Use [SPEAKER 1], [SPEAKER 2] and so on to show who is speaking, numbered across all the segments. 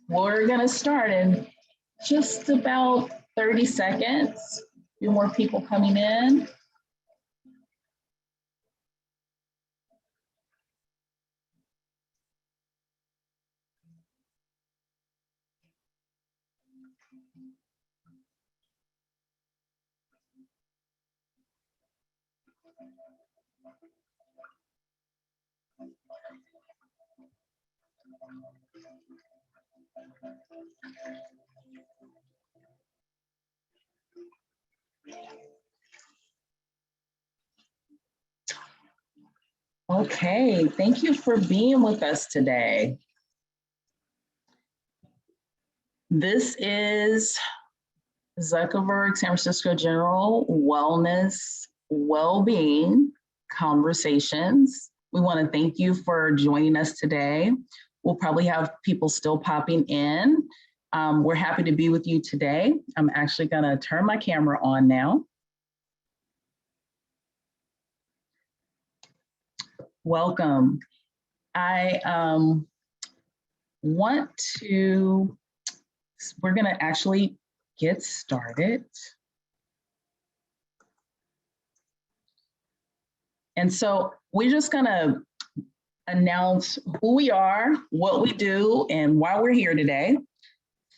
[SPEAKER 1] We're gonna start in just about 30 seconds. A few more people coming in. Okay, thank you for being with us today. This is Zuckerberg San Francisco General Wellness Wellbeing Conversations. We want to thank you for joining us today. We'll probably have people still popping in. We're happy to be with you today. I'm actually going to turn my camera on now. Welcome. I we're going to actually get started. And so we're just going to announce who we are, what we do, and why we're here today.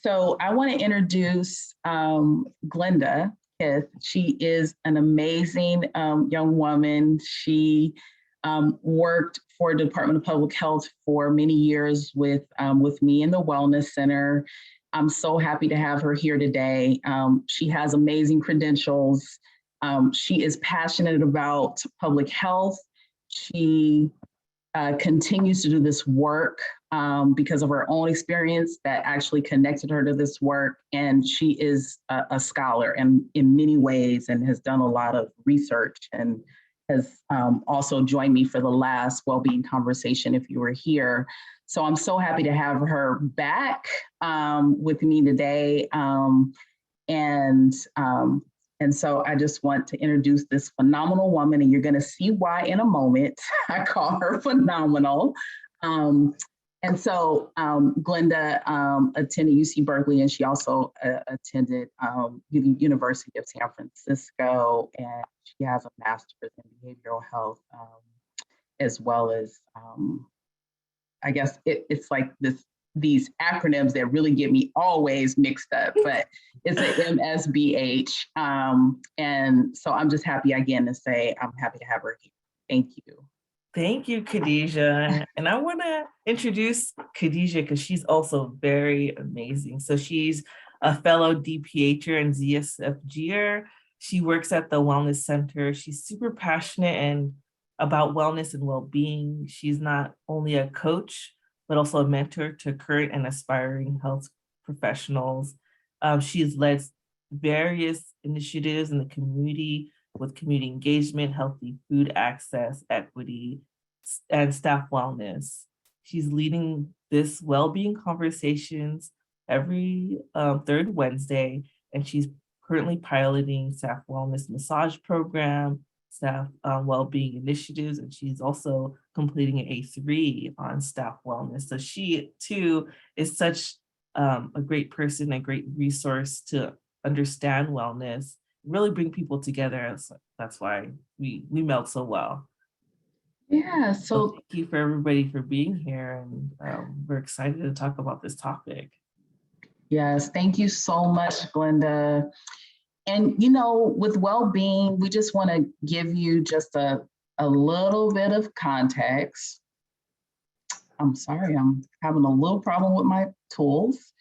[SPEAKER 1] So I want to introduce Glenda Kith. She is an amazing young woman. She worked for the Department of Public Health for many years with me in the Wellness Center. I'm so happy to have her here today. She has amazing credentials. She is passionate about public health. She continues to do this work because of her own experience that actually connected her to this work. And she is a scholar in many ways and has done a lot of research and has also joined me for the last Wellbeing conversation if you were here. So I'm so happy to have her back with me today. And so I just want to introduce this phenomenal woman, and you're going to see why in a moment. I call her phenomenal. And so Glenda attended UC Berkeley, and she also attended the University of San Francisco, and she has a master's in behavioral health, as well as, I guess it's like these acronyms that really get me always mixed up, but it's an MSBH. And so I'm just happy again to say I'm happy to have her here. Thank you.
[SPEAKER 2] Thank you, Khadijah. And I want to introduce Khadijah because she's also very amazing. So she's a fellow DPHer and ZSFGer. She works at the Wellness Center. She's super passionate and about wellness and well-being. She's not only a coach, but also a mentor to current and aspiring health professionals. She has led various initiatives in the community with community engagement, healthy food access, equity, and staff wellness. She's leading this Wellbeing conversations every third Wednesday, and she's currently piloting staff wellness massage program, staff wellbeing initiatives, and she's also completing an A3 on staff wellness. So she too is such a great person, a great resource to understand wellness, really bring people together. That's why we meld so well.
[SPEAKER 1] Yeah,
[SPEAKER 2] So
[SPEAKER 1] so
[SPEAKER 2] thank you for everybody for being here, and we're excited to talk about this topic.
[SPEAKER 1] yes, thank you so much, Glenda. And with well-being, we just want to give you just a little bit of context. I'm sorry, I'm having a little problem with my tools.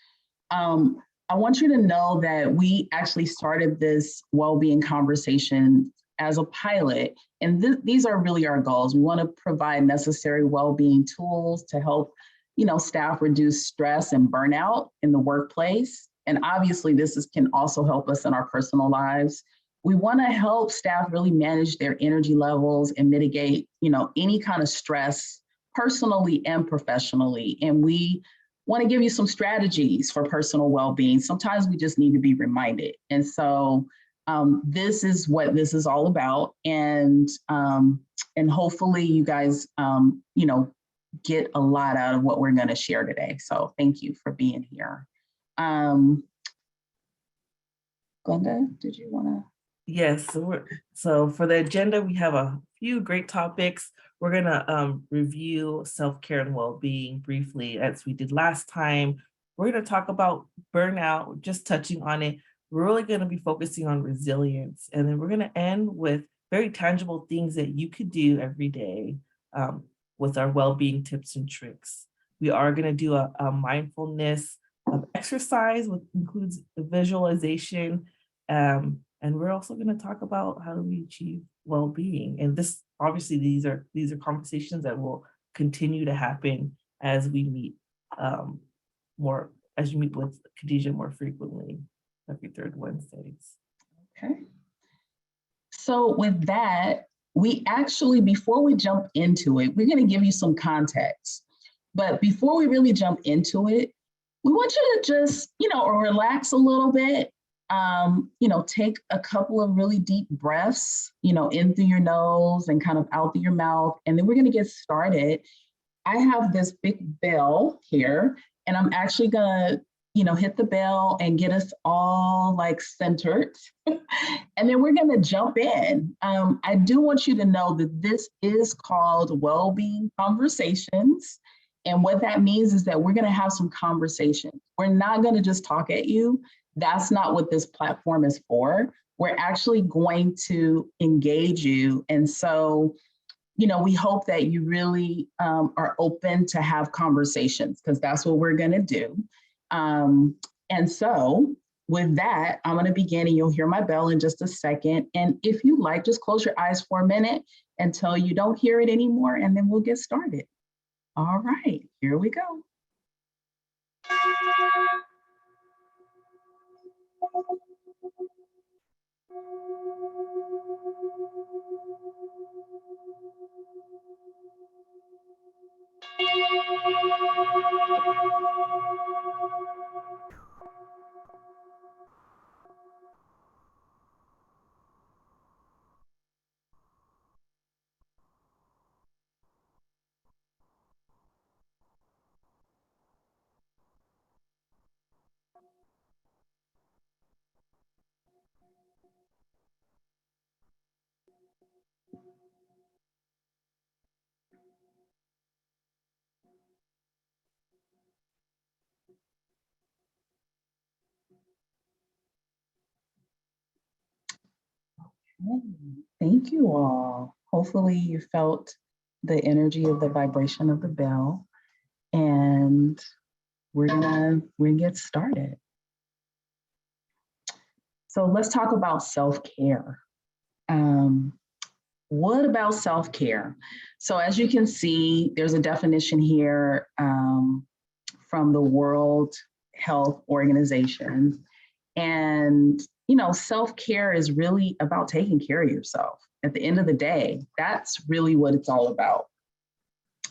[SPEAKER 1] Um, I want you to know that we actually started this well-being conversation as a pilot, and these are really our goals. We want to provide necessary well-being tools to help, staff reduce stress and burnout in the workplace. And obviously, can also help us in our personal lives. We want to help staff really manage their energy levels and mitigate, any kind of stress personally and professionally. And we want to give you some strategies for personal well-being. Sometimes we just need to be reminded. And so this is what this is all about. And hopefully you guys, get a lot out of what we're going to share today. So thank you for being here. Glenda, did you want to?
[SPEAKER 2] Yes, so for the agenda, we have a few great topics. We're gonna review self-care and well-being briefly, as we did last time. We're gonna talk about burnout, just touching on it. We're really gonna be focusing on resilience, and then we're gonna end with very tangible things that you could do every day with our well-being tips and tricks. We are gonna do a mindfulness exercise, which includes visualization. And we're also going to talk about how do we achieve well-being. And this, obviously, these are conversations that will continue to happen as we meet as you meet with Khadijah more frequently every third Wednesdays.
[SPEAKER 1] Okay. So with that, we actually, before we jump into it, we're going to give you some context. But before we really jump into it, we want you to just, relax a little bit. Take a couple of really deep breaths, in through your nose and kind of out through your mouth. And then we're going to get started. I have this big bell here, and I'm actually going to, hit the bell and get us all like centered. And then we're going to jump in. I do want you to know that this is called Wellbeing Conversations. And what that means is that we're going to have some conversations. We're not going to just talk at you. That's not what this platform is for. We're actually going to engage you. And so, we hope that you really are open to have conversations, because that's what we're going to do. And so with that, I'm going to begin, and you'll hear my bell in just a second. And if you like, just close your eyes for a minute until you don't hear it anymore, and then we'll get started. All right, here we go. Thank you all. Hopefully you felt the energy of the vibration of the bell, and we're gonna get started. So let's talk about self-care. What about self-care? So as you can see, there's a definition here from the World Health Organization. And, self-care is really about taking care of yourself. At the end of the day, that's really what it's all about.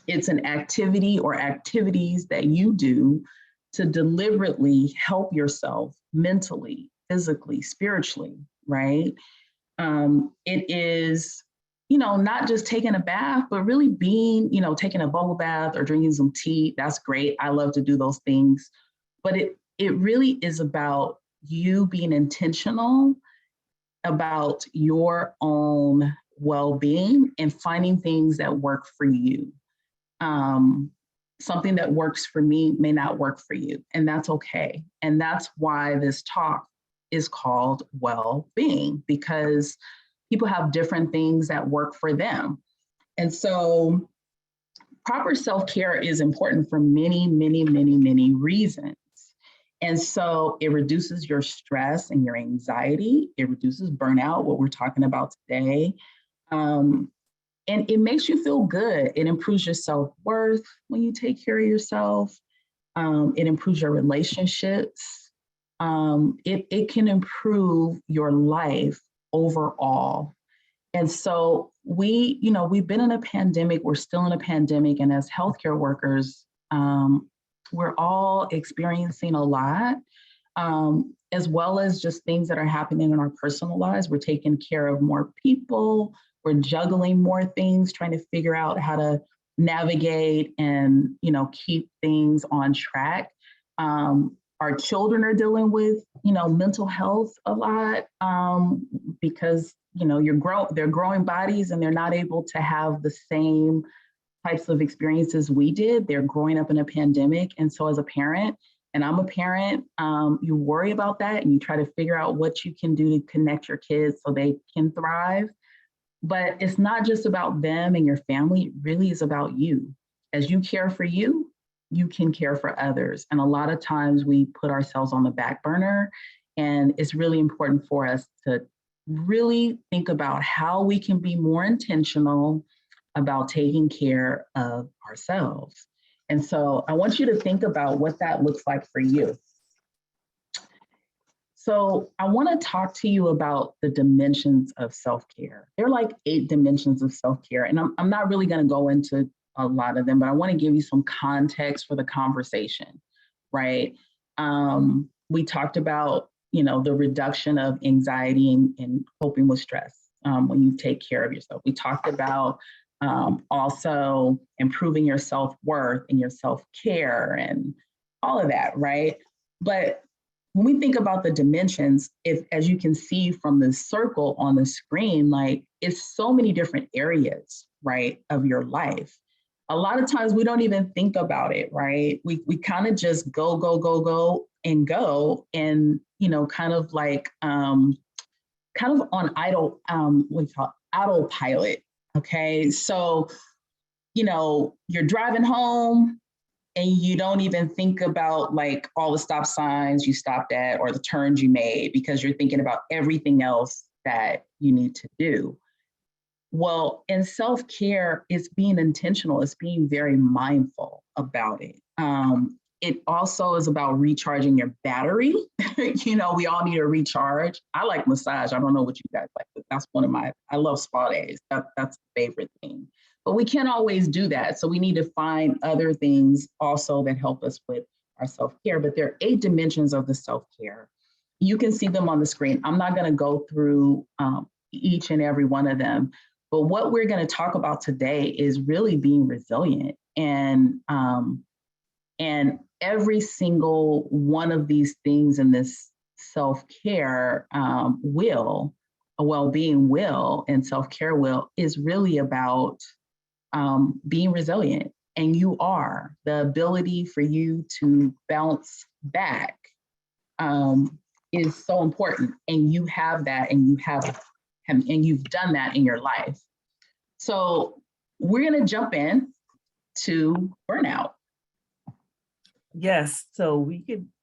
[SPEAKER 1] It's an activity or activities that you do to deliberately help yourself mentally, physically, spiritually, right? It is, not just taking a bath, but really being, taking a bubble bath or drinking some tea. That's great. I love to do those things. But it really is about you being intentional about your own well-being and finding things that work for you. Something that works for me may not work for you, and that's okay. And that's why this talk is called Wellbeing, because people have different things that work for them. And so proper self-care is important for many, many, many, many reasons. And so it reduces your stress and your anxiety. It reduces burnout, what we're talking about today. And it makes you feel good. It improves your self-worth when you take care of yourself. It improves your relationships. It can improve your life overall. And so we've been in a pandemic, we're still in a pandemic, and as healthcare workers, we're all experiencing a lot, as well as just things that are happening in our personal lives. We're taking care of more people, we're juggling more things, trying to figure out how to navigate and, keep things on track. Our children are dealing with, mental health a lot, because, they're growing bodies and they're not able to have the same types of experiences we did. They're growing up in a pandemic. And so as a parent, and I'm a parent, you worry about that and you try to figure out what you can do to connect your kids so they can thrive. But it's not just about them and your family, it really is about you. As you care for you, you can care for others. And a lot of times we put ourselves on the back burner, and it's really important for us to really think about how we can be more intentional about taking care of ourselves. And so I want you to think about what that looks like for you. So I want to talk to you about the dimensions of self-care. There are like 8 dimensions of self-care, and I'm not really going to go into a lot of them, but I want to give you some context for the conversation, right? We talked about, the reduction of anxiety and coping with stress when you take care of yourself. We talked about also improving your self-worth and your self-care and all of that, right? But when we think about the dimensions, as you can see from the circle on the screen, like it's so many different areas, right, of your life. A lot of times we don't even think about it, right? We kind of just go, and kind of like kind of on idle, what we call autopilot. Okay, so you're driving home and you don't even think about like all the stop signs you stopped at or the turns you made because you're thinking about everything else that you need to do. Well, in self-care, it's being intentional, it's being very mindful about it. It also is about recharging your battery. We all need a recharge. I like massage. I don't know what you guys like, but that's I love spa days. That's the favorite thing. But we can't always do that. So we need to find other things also that help us with our self-care. But there are 8 dimensions of the self-care. You can see them on the screen. I'm not going to go through each and every one of them. But what we're going to talk about today is really being resilient. And every single one of these things in this self-care well-being will, and self-care will is really about being resilient. And you are. The ability for you to bounce back is so important. And you have that, and you've done that in your life. So we're going to jump in to burnout.
[SPEAKER 2] Yes, so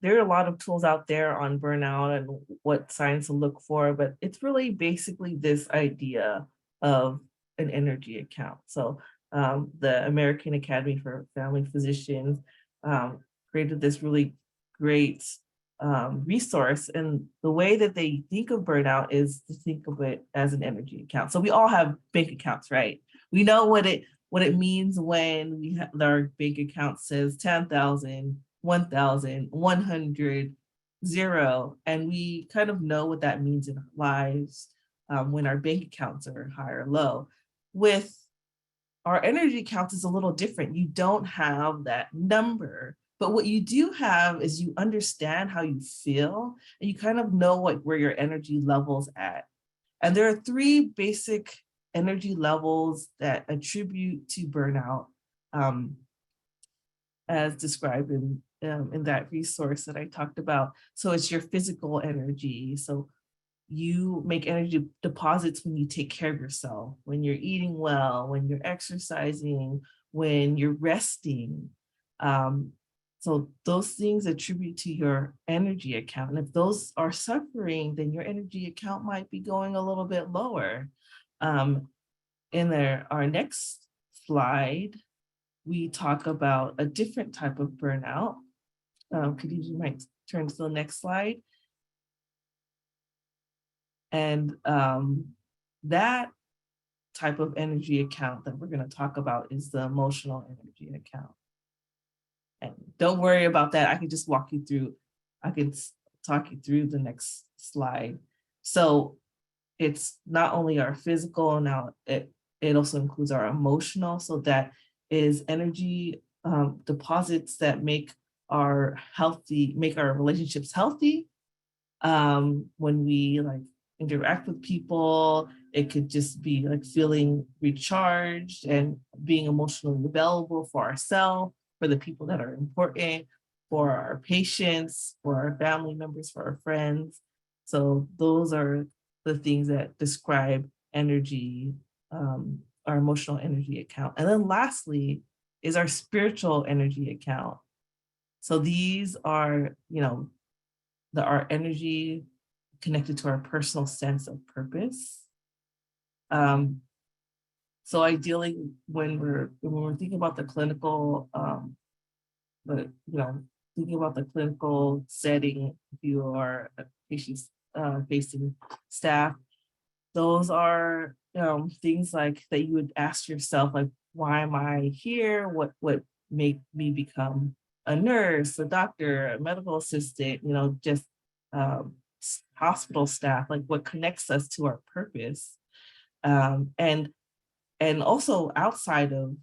[SPEAKER 2] there are a lot of tools out there on burnout and what signs to look for, but it's really basically this idea of an energy account. So the American Academy for Family Physicians created this really great resource. And the way that they think of burnout is to think of it as an energy account. So we all have bank accounts, right? We know what it means when our bank account says 10,000, 1,000, 100, 0, and we kind of know what that means in our lives when our bank accounts are high or low. With our energy accounts is a little different. You don't have that number, but what you do have is you understand how you feel, and you kind of know where your energy level's at. And there are 3 basic energy levels that attribute to burnout, as described in that resource that I talked about. So it's your physical energy. So you make energy deposits when you take care of yourself, when you're eating well, when you're exercising, when you're resting. So those things attribute to your energy account. And if those are suffering, then your energy account might be going a little bit lower. In our next slide, we talk about a different type of burnout. Khadija, you might turn to the next slide. And that type of energy account that we're going to talk about is the emotional energy account. And don't worry about that. I can just walk you through, I can talk you through the next slide. So it's not only our physical, now it also includes our emotional. So that is energy deposits that make our relationships healthy. When we like interact with people, it could just be like feeling recharged and being emotionally available for ourselves, for the people that are important, for our patients, for our family members, for our friends. So those are the things that describe energy, our emotional energy account. And then lastly is our spiritual energy account. So these are, our energy connected to our personal sense of purpose. So ideally, when we're thinking about the clinical, thinking about the clinical setting, if you are a patient facing staff, those are things like that you would ask yourself, like, why am I here? What made me become a nurse, a doctor, a medical assistant, just hospital staff, like what connects us to our purpose. And also outside of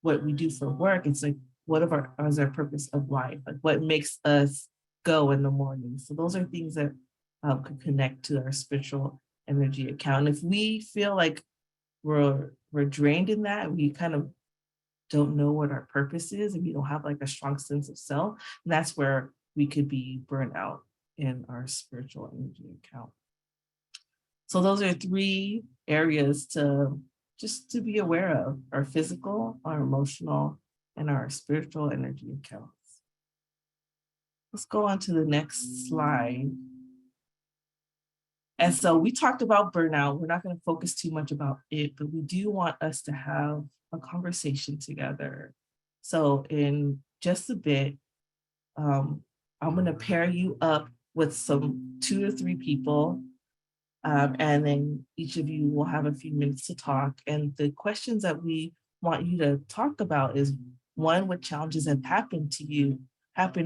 [SPEAKER 2] what we do for work, it's like, what is our purpose of life? Like what makes us go in the morning? So those are things that could connect to our spiritual energy account. If we feel like we're drained in that, we kind of don't know what our purpose is, and we don't have like a strong sense of self, and that's where we could be burnt out in our spiritual energy account. So those are 3 areas to be aware of: our physical, our emotional, and our spiritual energy accounts. Let's go on to the next slide. And so we talked about burnout. We're not going to focus too much about it, but we do want us to have a conversation together. So in just a bit, I'm going to pair you up with some 2 to 3 people. And then each of you will have a few minutes to talk. And the questions that we want you to talk about is, 1, what challenges have happened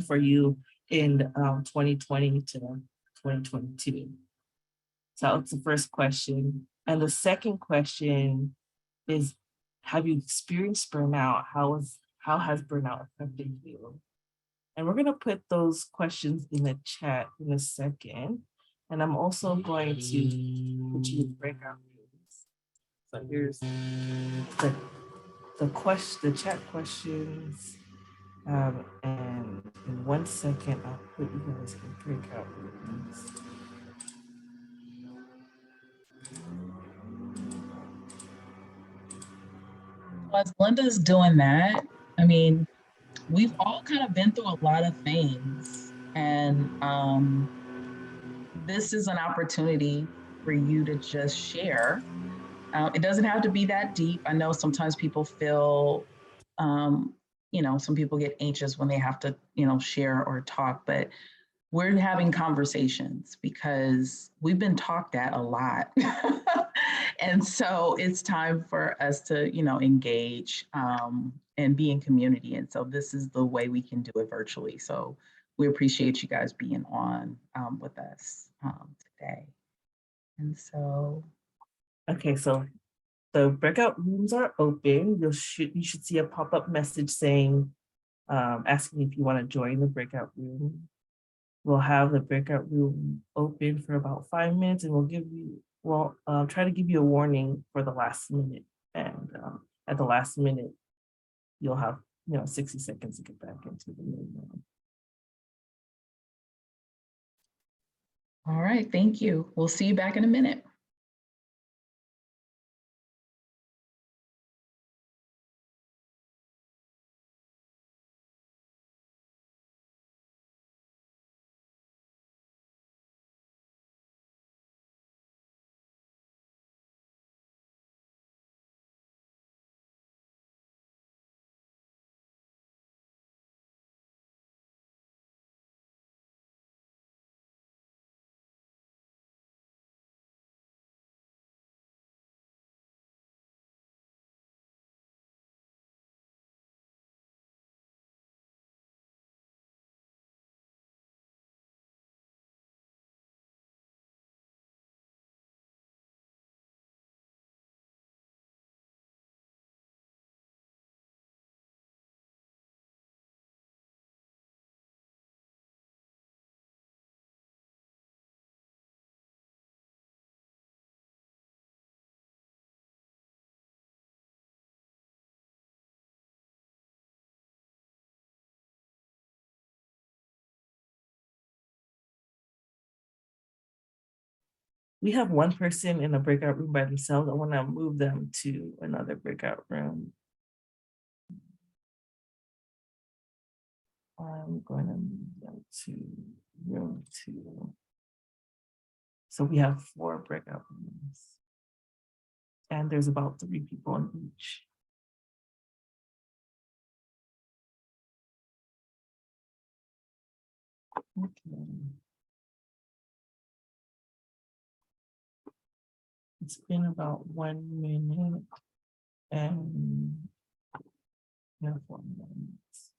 [SPEAKER 2] for you in 2020 to 2022? So that's the first question. And the second question is, have you experienced burnout? How has burnout affected you? And we're going to put those questions in the chat in a second. And I'm also going to put you in breakout rooms. So here's the chat questions. And in 1 second, I'll put you guys in breakout rooms.
[SPEAKER 1] As Glenda's doing that, I mean, we've all kind of been through a lot of things, and this is an opportunity for you to just share. It doesn't have to be that deep. I know sometimes people feel, some people get anxious when they have to, share or talk, but we're having conversations because we've been talked at a lot. And so it's time for us to, engage and be in community. And so this is the way we can do it virtually. So we appreciate you guys being on with us today. And so.
[SPEAKER 2] Okay, so the breakout rooms are open. You should see a pop-up message saying, asking if you want to join the breakout room. We'll have the breakout room open for about 5 minutes, and we'll try to give you a warning for the last minute. And at the last minute, you'll have 60 seconds to get back into the main room.
[SPEAKER 1] All right, thank you. We'll see you back in a minute.
[SPEAKER 2] We have one person in a breakout room by themselves. I want to move them to another breakout room. I'm going to move them to room 2. So we have 4 breakout rooms. And there's about 3 people in each. Okay. It's been about 1 minute and 4 minutes.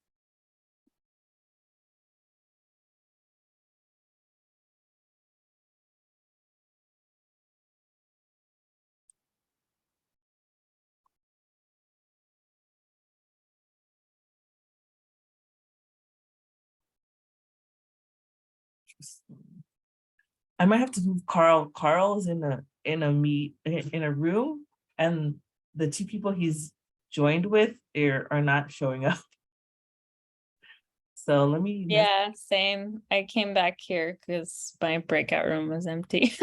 [SPEAKER 2] I might have to move Carl. Carl is in a room, and the 2 people he's joined with are not showing up. So let me.
[SPEAKER 3] Yeah, same. I came back here because my breakout room was empty.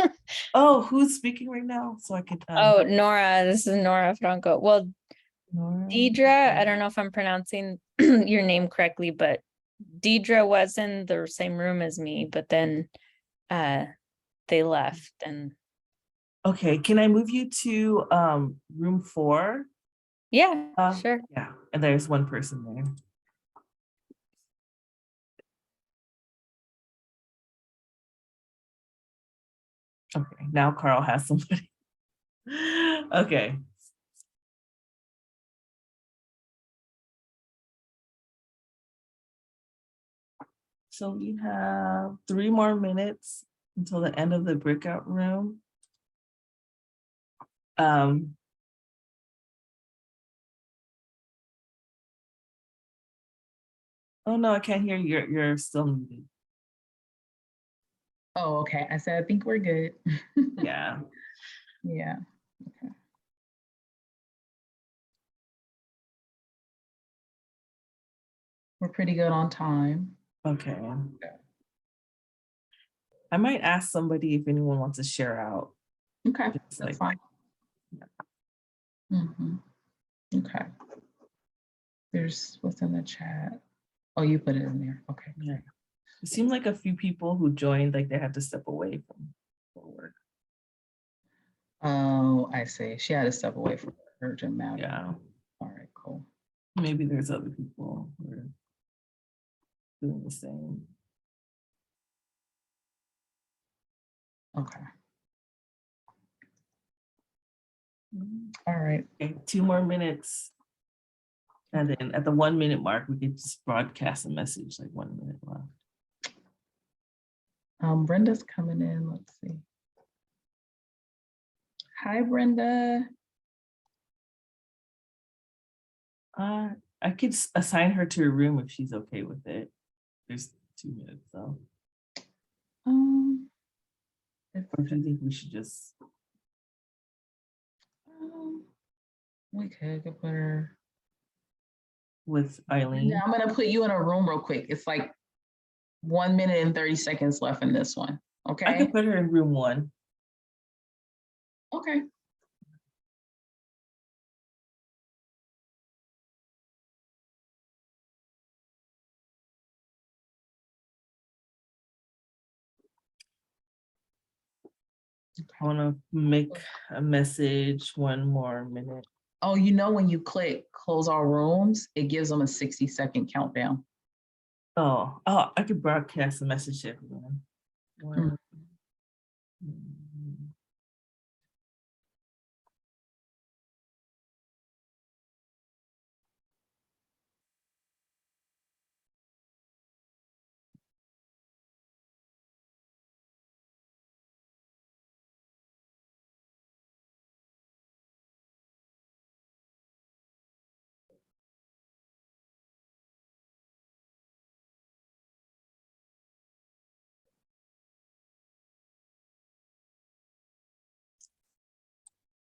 [SPEAKER 2] Oh, who's speaking right now? So I could.
[SPEAKER 3] Oh, Nora. This is Nora Franco. Well,
[SPEAKER 2] Nora?
[SPEAKER 3] Deidre, I don't know if I'm pronouncing your name correctly, but Deidre was in the same room as me, but then they left and
[SPEAKER 2] Okay, can I move you to room 4?
[SPEAKER 3] yeah, sure.
[SPEAKER 2] Yeah, and there's one person there. Okay, now Carl has somebody. Okay. So we have 3 more minutes until the end of the breakout room. Oh no, I can't hear you. You're still muted.
[SPEAKER 1] Oh, okay. I said, I think we're good.
[SPEAKER 2] Yeah.
[SPEAKER 1] Yeah. Okay. We're pretty good on time.
[SPEAKER 2] Okay. I might ask somebody if anyone wants to share out.
[SPEAKER 1] Okay,
[SPEAKER 2] Just
[SPEAKER 1] that's
[SPEAKER 2] like,
[SPEAKER 1] fine. Okay. There's what's in the chat. Oh, you put it in there. Okay.
[SPEAKER 2] yeah. It seemed like a few people who joined, like they had to step away from work.
[SPEAKER 1] Oh, I see. She had to step away from urgent matter.
[SPEAKER 2] Yeah.
[SPEAKER 1] All right, cool.
[SPEAKER 2] Maybe there's other people who are doing the same.
[SPEAKER 1] Okay. All right.
[SPEAKER 2] Okay, 2 more minutes. And then at the 1 minute mark, we could just broadcast a message, like 1 minute left.
[SPEAKER 1] Brenda's coming in. Let's see. Hi, Brenda.
[SPEAKER 2] I could assign her to a room if she's okay with it. There's 2 minutes though.
[SPEAKER 1] Um,
[SPEAKER 2] Or do you think we should just?
[SPEAKER 1] we could put her.
[SPEAKER 2] With Eileen?
[SPEAKER 1] Yeah, I'm gonna put you in a room real quick. It's like 1 minute and 30 seconds left in this one.
[SPEAKER 2] I
[SPEAKER 1] Okay.
[SPEAKER 2] could put her in room 1.
[SPEAKER 1] Okay.
[SPEAKER 2] I want to make a message 1 more minute.
[SPEAKER 1] Oh, you know, when you click close all rooms, it gives them a 60-second countdown.
[SPEAKER 2] Oh, I could broadcast a message to everyone.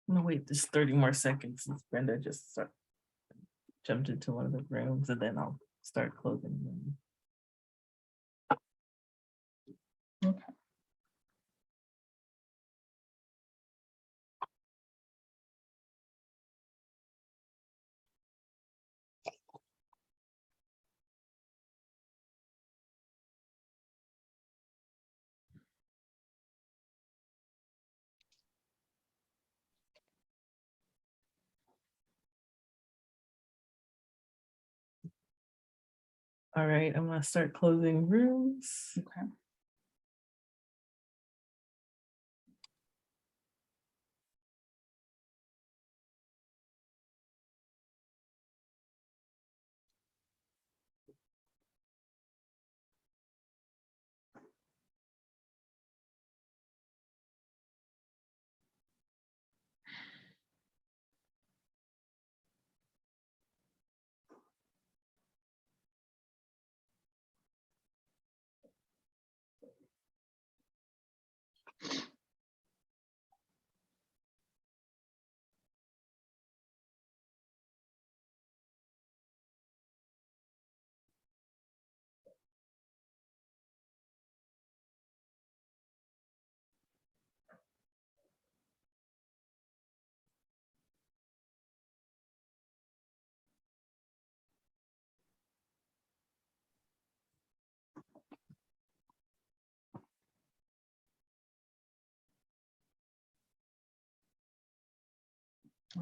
[SPEAKER 2] I'm gonna wait just 30 more seconds since Brenda just jumped into one of the rooms, and then I'll start closing them.
[SPEAKER 1] Okay.
[SPEAKER 2] All right, I'm gonna start closing rooms.
[SPEAKER 1] Okay.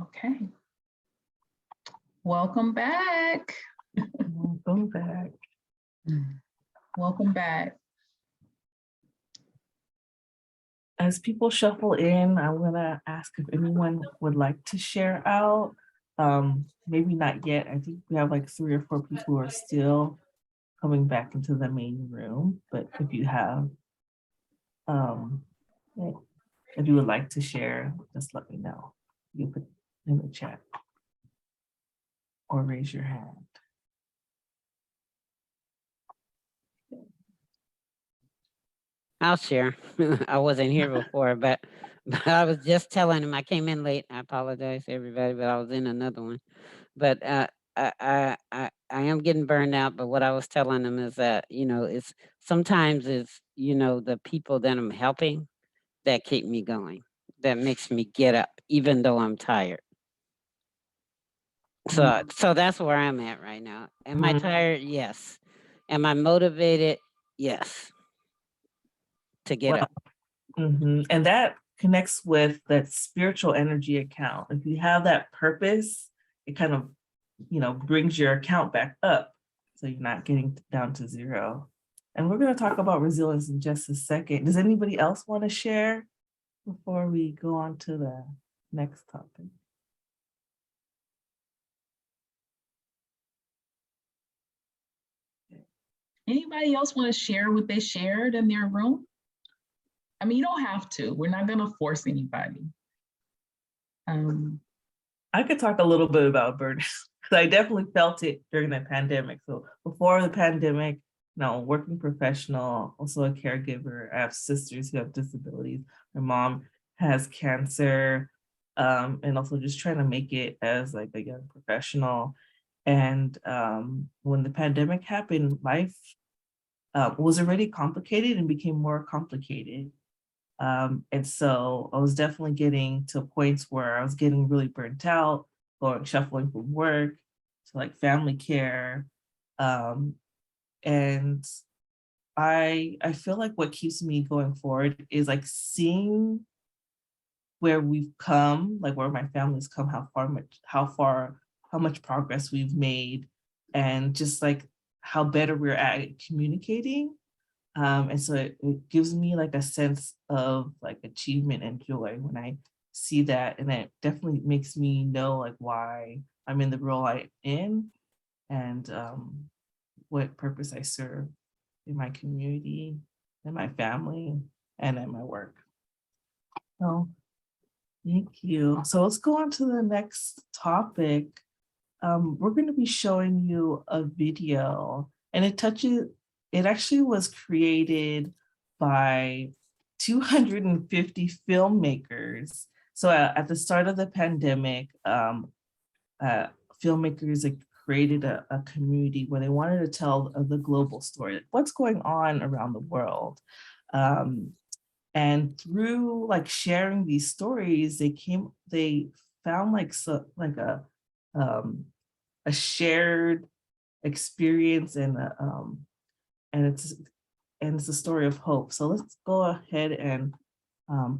[SPEAKER 1] Okay. Welcome back.
[SPEAKER 2] Welcome back.
[SPEAKER 1] Welcome back.
[SPEAKER 2] As people shuffle in, I'm gonna ask if anyone would like to share out. Maybe not yet. I think we have like 3 or 4 people who are still coming back into the main room. But if you have, if you would like to share, just let me know. You put in the chat or raise your hand.
[SPEAKER 4] I'll share. I wasn't here before, but I was just telling him I came in late. I apologize to everybody, but I was in another one. But I am getting burned out. But what I was telling him is that, it's sometimes it's, the people that I'm helping that keep me going, that makes me get up, even though I'm tired. So that's where I'm at right now. Am I tired? Yes. Am I motivated? Yes. To get up.
[SPEAKER 2] And that connects with that spiritual energy account. If you have that purpose, it kind of, brings your account back up. So you're not getting down to 0. And we're going to talk about resilience in just a second. Does anybody else want to share before we go on to the next topic?
[SPEAKER 1] Anybody else want to share what they shared in their room? I mean, you don't have to. We're not going to force anybody.
[SPEAKER 2] I could talk a little bit about burnout because I definitely felt it during the pandemic. So before the pandemic, now a working professional, also a caregiver. I have sisters who have disabilities. My mom has cancer, and also just trying to make it as like a young professional. And when the pandemic happened, life was already complicated and became more complicated. And so I was definitely getting to points where I was getting really burnt out, going shuffling from work to like family care. And I feel like what keeps me going forward is like seeing where we've come, like where my family's come, how much progress we've made, and just like how better we're at communicating. And so it gives me like a sense of like achievement and joy when I see that. And it definitely makes me know like why I'm in the role I'm in, and what purpose I serve in my community, in my family, and at my work. So thank you. So let's go on to the next topic. We're going to be showing you a video, and it actually was created by 250 filmmakers. So at the start of the pandemic, filmmakers created a community where they wanted to tell the global story, what's going on around the world. And through like sharing these stories, they found like a shared experience, and it's a story of hope. So let's go ahead and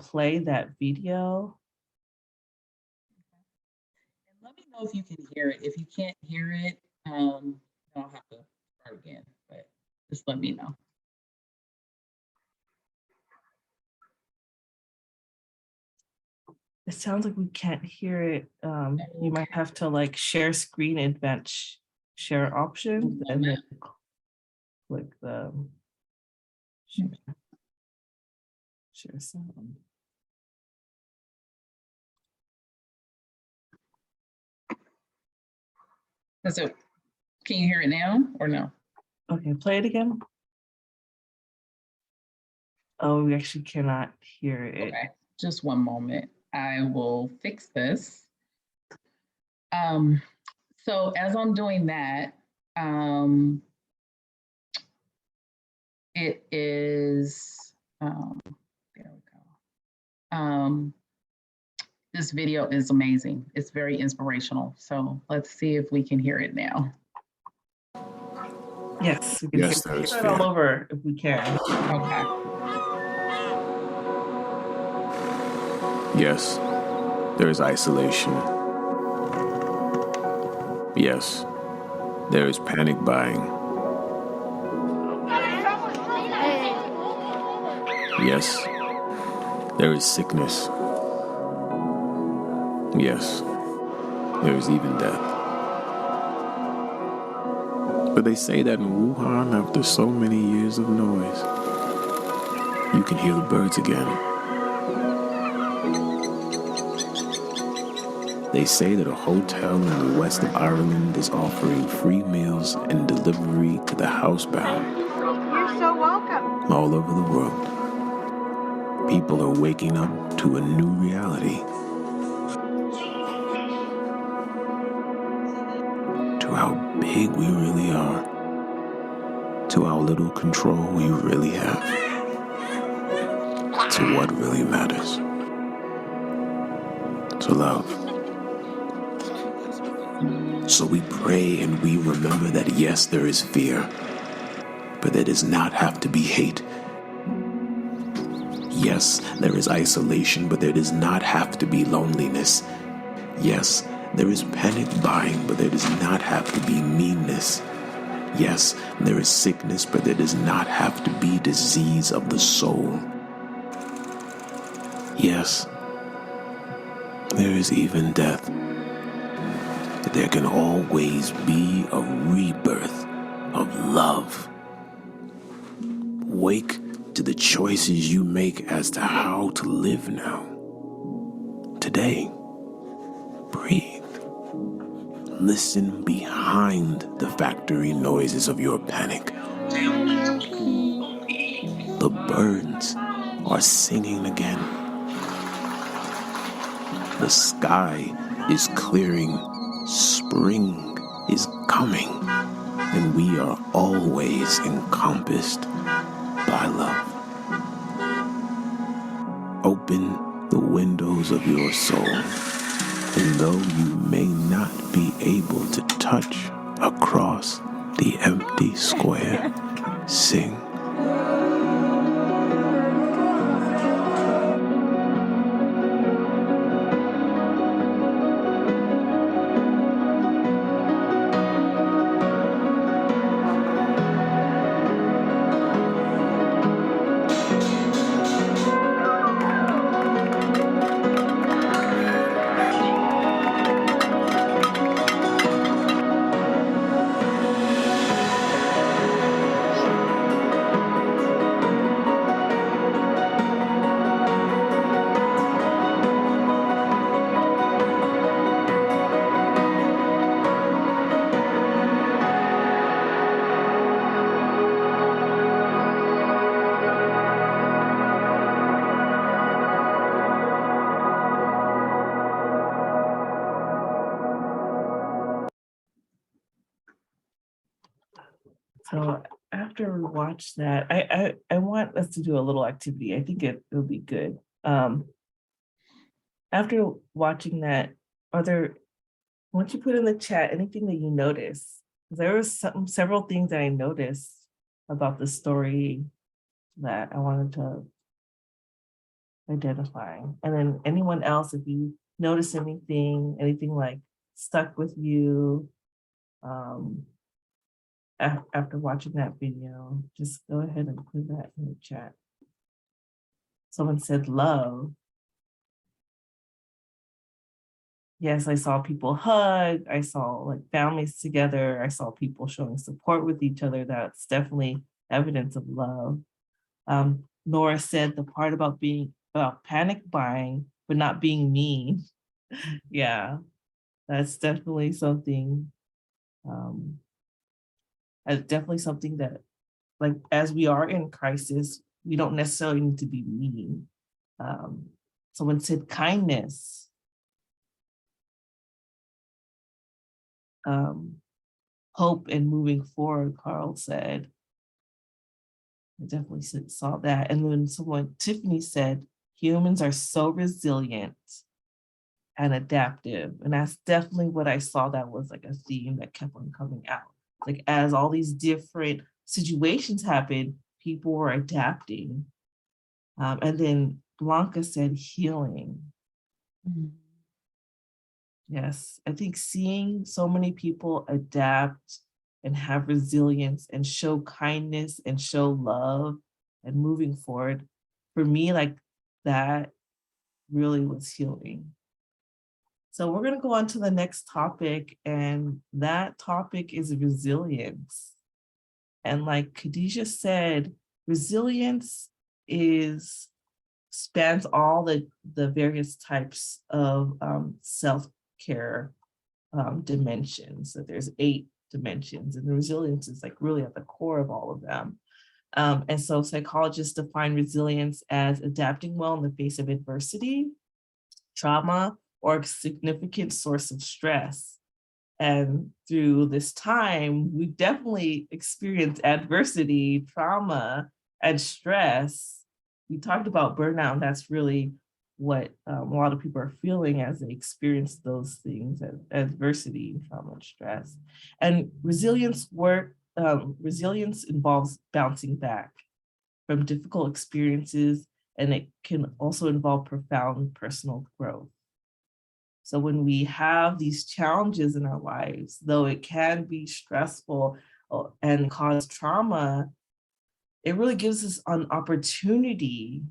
[SPEAKER 2] play that video.
[SPEAKER 1] And let me know if you can hear it. If you can't hear it, I'll have to start again, but just let me know.
[SPEAKER 2] It sounds like we can't hear it. You might have to like share screen advance share option, and then click the share sound.
[SPEAKER 1] So, can you hear it now or no?
[SPEAKER 2] Okay, play it again. Oh, we actually cannot hear it.
[SPEAKER 1] Okay, just one moment. I will fix this. So as I'm doing that, it is, there we go. This video is amazing. It's very inspirational. So let's see if we can hear it now.
[SPEAKER 2] Yes, we can
[SPEAKER 5] Yes,
[SPEAKER 2] hear
[SPEAKER 5] there is
[SPEAKER 2] it
[SPEAKER 5] fear.
[SPEAKER 2] all over if we can.
[SPEAKER 1] Okay.
[SPEAKER 5] Yes, there is isolation. Yes, there is panic buying. Yes, there is sickness. Yes, there is even death. But they say that in Wuhan, after so many years of noise, you can hear the birds again. They say that a hotel in the west of Ireland is offering free meals and delivery to the housebound.
[SPEAKER 6] You're so welcome.
[SPEAKER 5] All over the world, people are waking up to a new reality. To how big we really are. To how little control we really have. To what really matters. To love. So we pray and we remember that yes, there is fear, but there does not have to be hate. Yes, there is isolation, but there does not have to be loneliness. Yes, there is panic buying, but there does not have to be meanness. Yes, there is sickness, but there does not have to be disease of the soul. Yes, there is even death. But there can always be a rebirth of love. Wake to the choices you make as to how to live now. Today, breathe. Listen behind the factory noises of your panic. birds are singing again. The sky is clearing, spring is coming, and we are always encompassed by love. Open the windows of your soul, and though you may not be able to touch across the empty square, sing.
[SPEAKER 2] So after we watch that, I want us to do a little activity. I think it'll be good. After watching that, are there, why don't you put in the chat anything that you notice? There was several things that I noticed about the story that I wanted to identify. And then anyone else, if you notice anything like stuck with you, after watching that video, just go ahead and put that in the chat. Someone said love. Yes, I saw people hug. I saw like families together. I saw people showing support with each other. That's definitely evidence of love. Nora said the part about panic buying, but not being mean. Yeah, that's definitely something. Definitely something that, like, as we are in crisis, we don't necessarily need to be mean. Someone said kindness. Hope and moving forward, Carl said. I definitely saw that. And then Tiffany said, humans are so resilient and adaptive. And that's definitely what I saw. That was like a theme that kept on coming out. Like as all these different situations happen, people were adapting. And then Blanca said healing. Mm-hmm. Yes, I think seeing so many people adapt and have resilience and show kindness and show love and moving forward, for me, like that really was healing. So we're going to go on to the next topic, and that topic is resilience. And like Khadijah said, resilience spans all the various types of self-care dimensions. So there's 8 dimensions, and the resilience is like really at the core of all of them. And so psychologists define resilience as adapting well in the face of adversity, trauma, or a significant source of stress. And through this time, we've definitely experienced adversity, trauma, and stress. We talked about burnout, and that's really what a lot of people are feeling as they experience those things, as adversity, trauma, and stress. And resilience involves bouncing back from difficult experiences, and it can also involve profound personal growth. So when we have these challenges in our lives, though it can be stressful and cause trauma, it really gives us an opportunity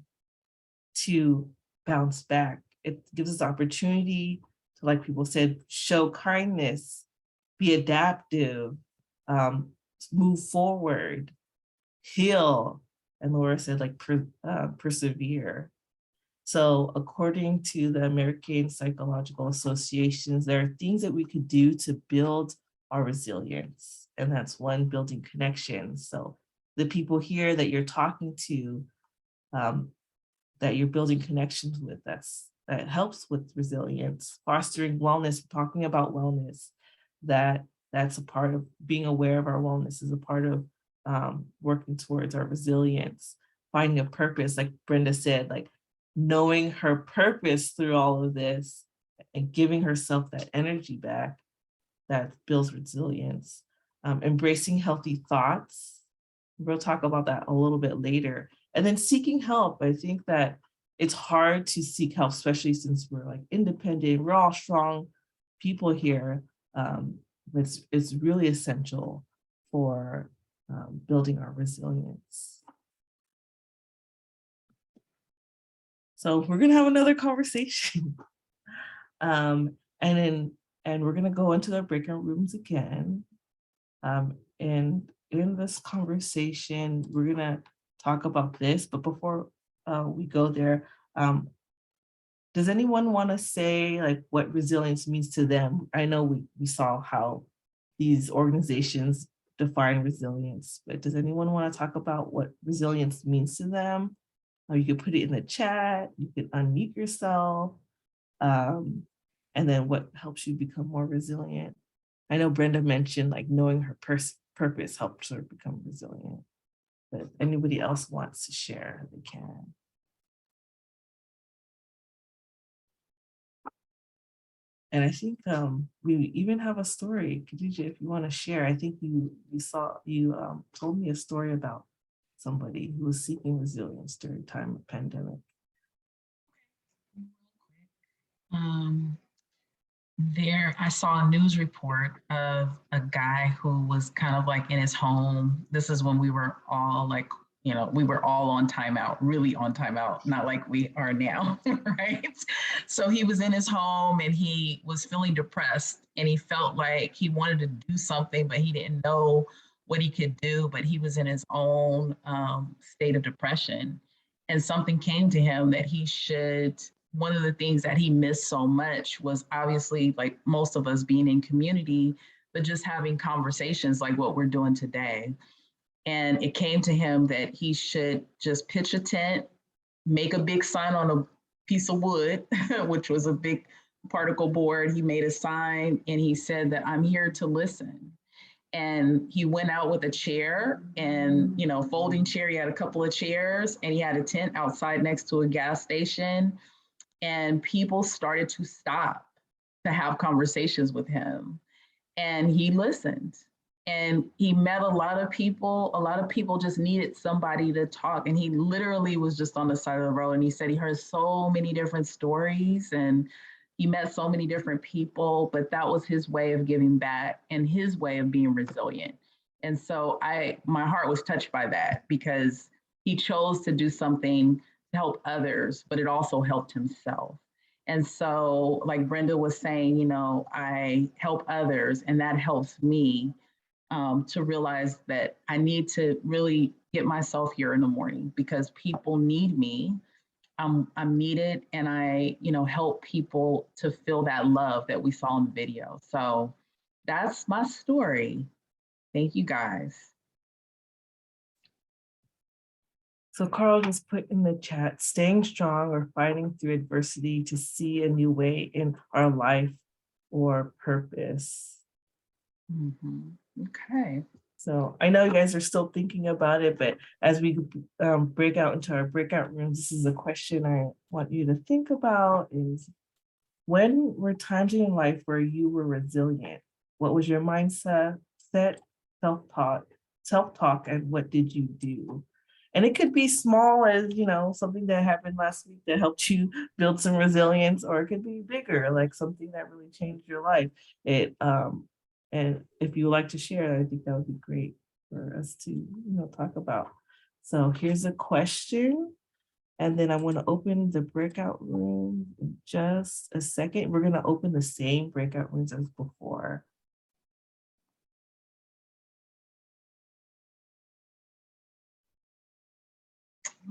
[SPEAKER 2] to bounce back. It gives us opportunity to, like people said, show kindness, be adaptive, move forward, heal, and Laura said, like, persevere. So according to the American Psychological Associations, there are things that we could do to build our resilience. And that's one, building connections. So the people here that you're talking to, that you're building connections with that helps with resilience, fostering wellness, talking about wellness, that's a part of being aware of our wellness, is a part of working towards our resilience, finding a purpose, like Brenda said, like knowing her purpose through all of this and giving herself that energy back, that builds resilience. Embracing healthy thoughts. We'll talk about that a little bit later. And then seeking help. I think that it's hard to seek help, especially since we're like independent, we're all strong people here. It's really essential for building our resilience. So we're gonna have another conversation. And we're gonna go into the breakout rooms again. And in this conversation, we're gonna talk about this, but before we go there, does anyone want to say like what resilience means to them? I know we saw how these organizations define resilience, but does anyone want to talk about what resilience means to them? Or you could put it in the chat, you can unmute yourself, and then what helps you become more resilient? I know Brenda mentioned like knowing her purpose helps her become resilient, but if anybody else wants to share, they can. And I think we even have a story, Khadija, if you want to share. I think you told me a story about somebody who was seeking resilience during time of pandemic.
[SPEAKER 1] I saw a news report of a guy who was kind of like in his home. This is when we were all like, we were all on timeout, really on timeout, not like we are now, right? So he was in his home and he was feeling depressed and he felt like he wanted to do something, but he didn't know what he could do, but he was in his own state of depression. And something came to him that one of the things that he missed so much was obviously like most of us being in community, but just having conversations like what we're doing today. And it came to him that he should just pitch a tent, make a big sign on a piece of wood, which was a big particle board. He made a sign and he said that I'm here to listen. And he went out with a chair and, folding chair. He had a couple of chairs and he had a tent outside next to a gas station. And people started to stop to have conversations with him. And he listened. And he met a lot of people. A lot of people just needed somebody to talk. And he literally was just on the side of the road. And he said he heard so many different stories and he met so many different people, but that was his way of giving back and his way of being resilient. And so my heart was touched by that because he chose to do something to help others, but it also helped himself. And so, like Brenda was saying, I help others and that helps me to realize that I need to really get myself here in the morning because people need me. I'm needed and I, help people to feel that love that we saw in the video. So that's my story. Thank you guys.
[SPEAKER 2] So Carl just put in the chat, staying strong or fighting through adversity to see a new way in our life or purpose.
[SPEAKER 1] Mm-hmm. Okay.
[SPEAKER 2] So I know you guys are still thinking about it, but as we break out into our breakout rooms, this is a question I want you to think about is, when were times in your life where you were resilient? What was your mindset, self-talk, and what did you do? And it could be small as, something that happened last week that helped you build some resilience, or it could be bigger, like something that really changed your life. And if you would like to share, I think that would be great for us to, talk about. So here's a question. And then I want to open the breakout room in just a second. We're going to open the same breakout rooms as before.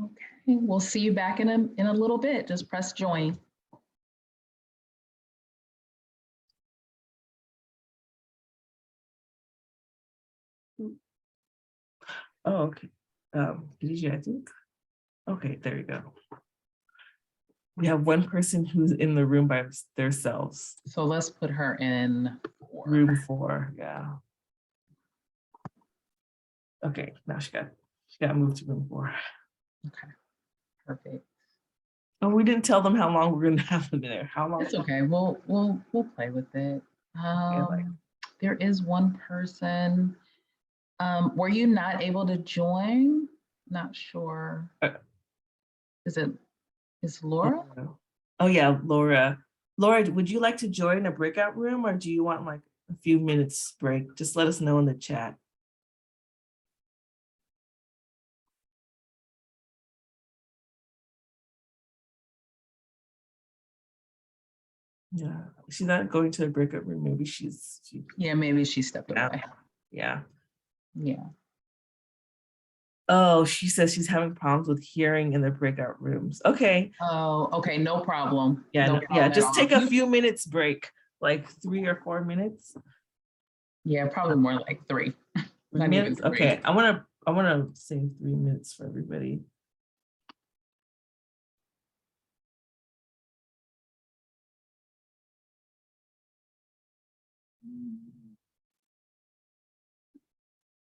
[SPEAKER 1] Okay, we'll see you back in a little bit. Just press join.
[SPEAKER 2] Oh, okay. Khadija, I think Okay, there you go. We have one person who's in the room by themselves.
[SPEAKER 1] So let's put her in 4.
[SPEAKER 2] Room 4, yeah. Okay, now she got moved to room 4.
[SPEAKER 1] Okay, perfect.
[SPEAKER 2] Oh, we didn't tell them how long we're gonna have them there. How long?
[SPEAKER 1] It's okay. We'll play with it. There is one person. Were you not able to join? Not sure. Is Laura?
[SPEAKER 2] Oh yeah, Laura. Laura, would you like to join a breakout room, or do you want like a few minutes break? Just let us know in the chat. Yeah, she's not going to a breakout room. Maybe she
[SPEAKER 1] Yeah, maybe she stepped away.
[SPEAKER 2] Yeah.
[SPEAKER 1] Yeah.
[SPEAKER 2] Oh, she says she's having problems with hearing in the breakout rooms. Okay.
[SPEAKER 1] Oh, okay, no problem.
[SPEAKER 2] Yeah,
[SPEAKER 1] No
[SPEAKER 2] yeah.
[SPEAKER 1] problem at
[SPEAKER 2] Just
[SPEAKER 1] all.
[SPEAKER 2] take a few minutes break, like 3 or 4 minutes.
[SPEAKER 1] Yeah, probably more like 3.
[SPEAKER 2] 3
[SPEAKER 1] Not
[SPEAKER 2] minutes.
[SPEAKER 1] even 3.
[SPEAKER 2] Okay, I wanna save 3 minutes for everybody.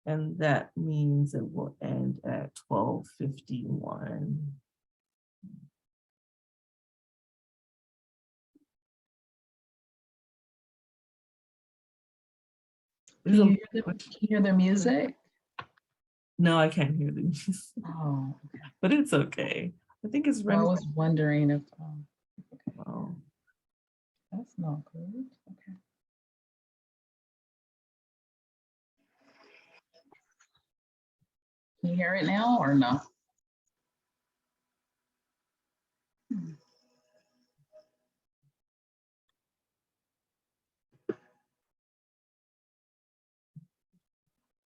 [SPEAKER 2] And that means it will end at 12:51.
[SPEAKER 1] Can you hear the music?
[SPEAKER 2] No, I can't hear the music,
[SPEAKER 1] Oh, okay.
[SPEAKER 2] but it's okay. I think it's
[SPEAKER 1] Well, I
[SPEAKER 2] running.
[SPEAKER 1] was wondering if
[SPEAKER 2] Oh.
[SPEAKER 1] that's not good. Okay. Can you hear it now or no? Can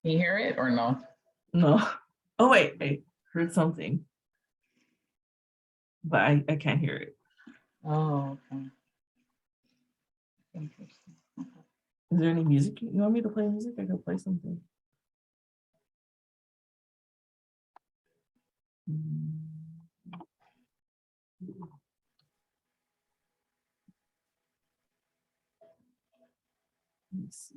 [SPEAKER 1] you hear it or no?
[SPEAKER 2] No. Oh, wait, I heard something, but I can't hear it.
[SPEAKER 1] Oh, okay. Interesting.
[SPEAKER 2] Is there any music? You want me to play music? I can play something. Let's see.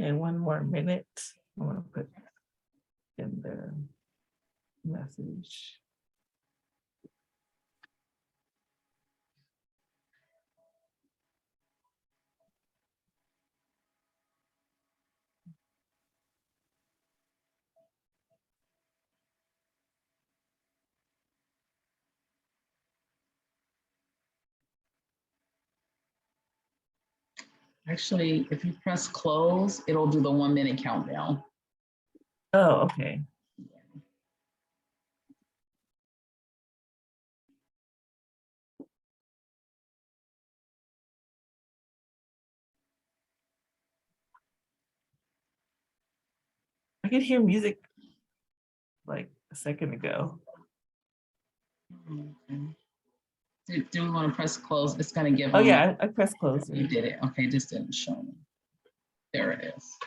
[SPEAKER 2] And 1 more minute. I want to put in the message.
[SPEAKER 1] Actually, if you press close, it'll do the 1-minute countdown.
[SPEAKER 2] Oh, okay. I could hear music like a second ago.
[SPEAKER 1] Do we want to press close? It's going to give
[SPEAKER 2] Oh
[SPEAKER 1] them.
[SPEAKER 2] yeah, I pressed close.
[SPEAKER 1] You did it. Okay, just didn't show me. There it is.